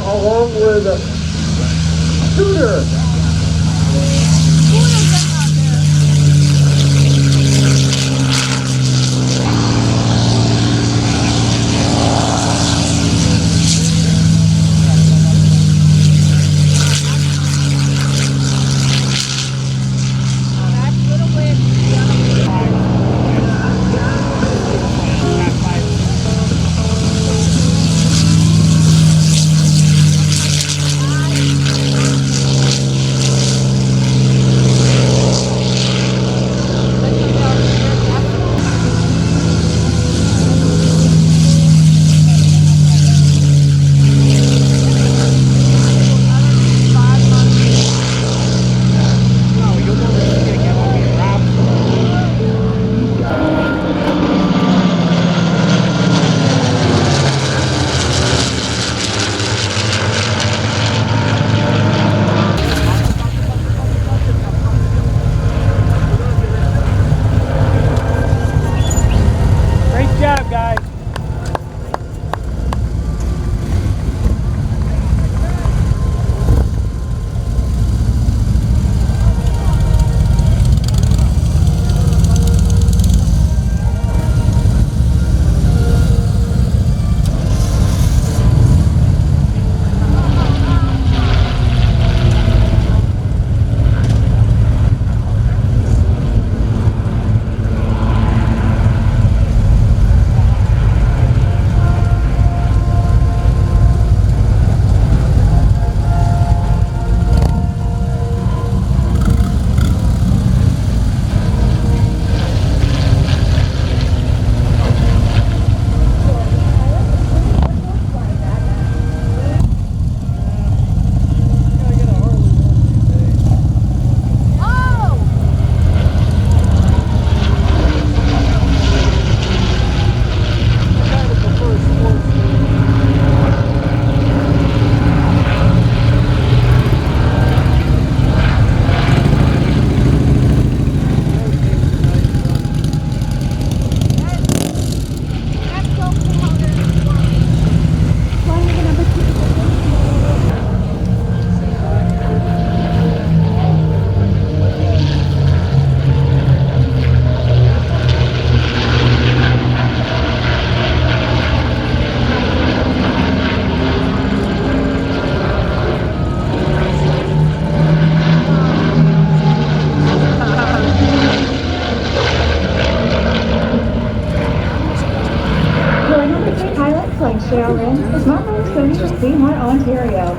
along with Scooter. Ontario.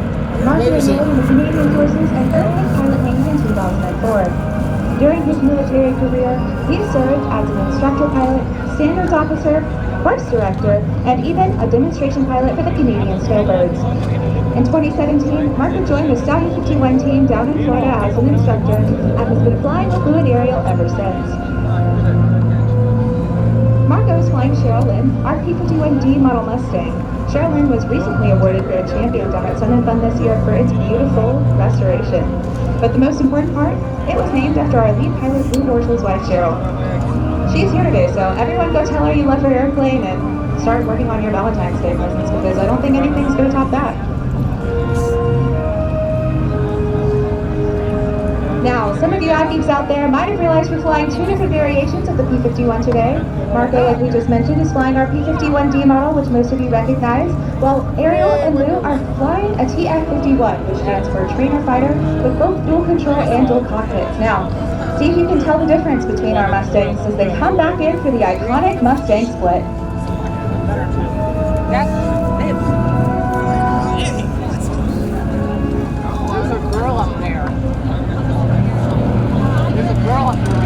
Marshal enrolled in the Canadian Forces and earned his pilot wings in 2004. During his military career, he served as an instructor pilot, standards officer, course director, and even a demonstration pilot for the Canadian Snowbirds. In 2017, Marco joined the Stallion 51 team down in Florida as an instructor and has been flying the fluid aerial ever since. Marco is flying Cheryl Lynn, our P-51D model Mustang. Cheryl Lynn was recently awarded Grand Champion down at Sun and Fun this year for its beautiful restoration. But the most important part, it was named after our lead pilot, Blue Dorsal's wife, Cheryl. She's here today, so everyone go tell her you love her airplane and start working on your Valentine's Day presents, because I don't think anything's going to top that. Now, some of you geeks out there might have realized we're flying two different variations of the P-51 today. Marco, like we just mentioned, is flying our P-51D model, which most of you recognize, while Ariel and Lou are flying a TF-51, which stands for Trainer Fighter, with both dual control and dual cockpits. Now, see if you can tell the difference between our Mustangs as they come back in for the iconic Mustang split. There's a girl up there. There's a girl up there.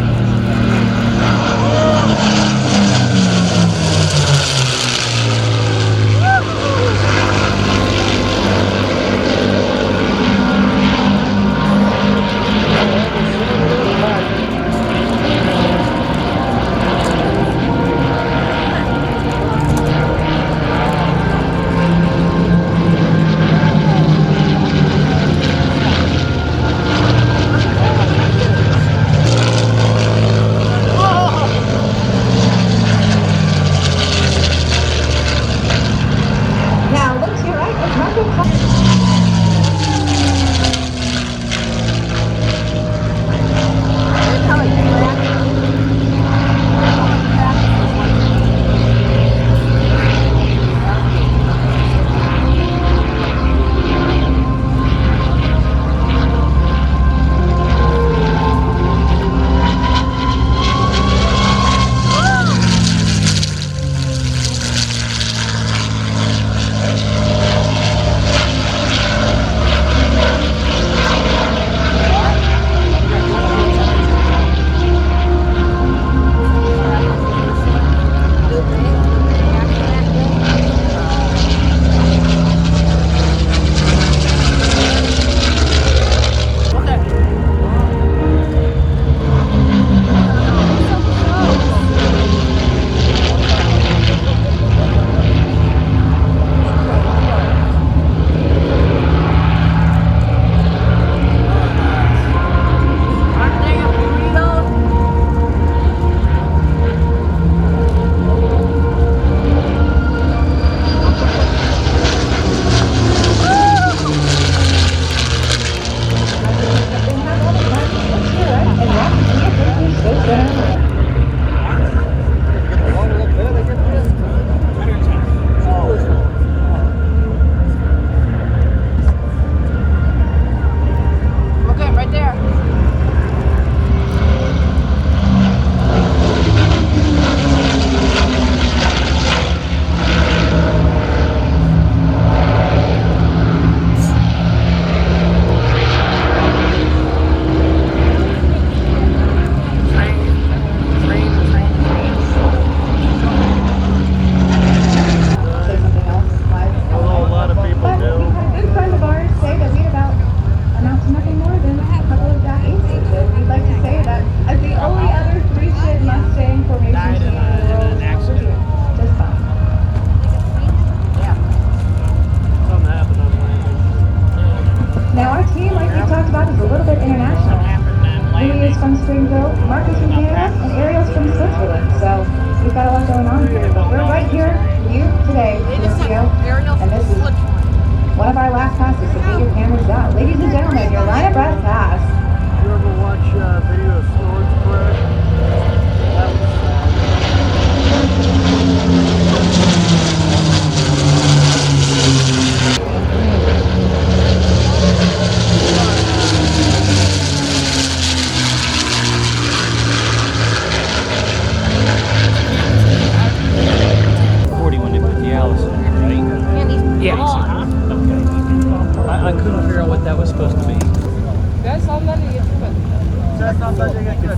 here for you today, Geneseo. And this is one of our last passes, so get your cameras out. Ladies and gentlemen, your line of breath pass. You ever watch a video of storage crash? That was Yeah. I couldn't figure out what that was supposed to be. That's all that you That's not that you get to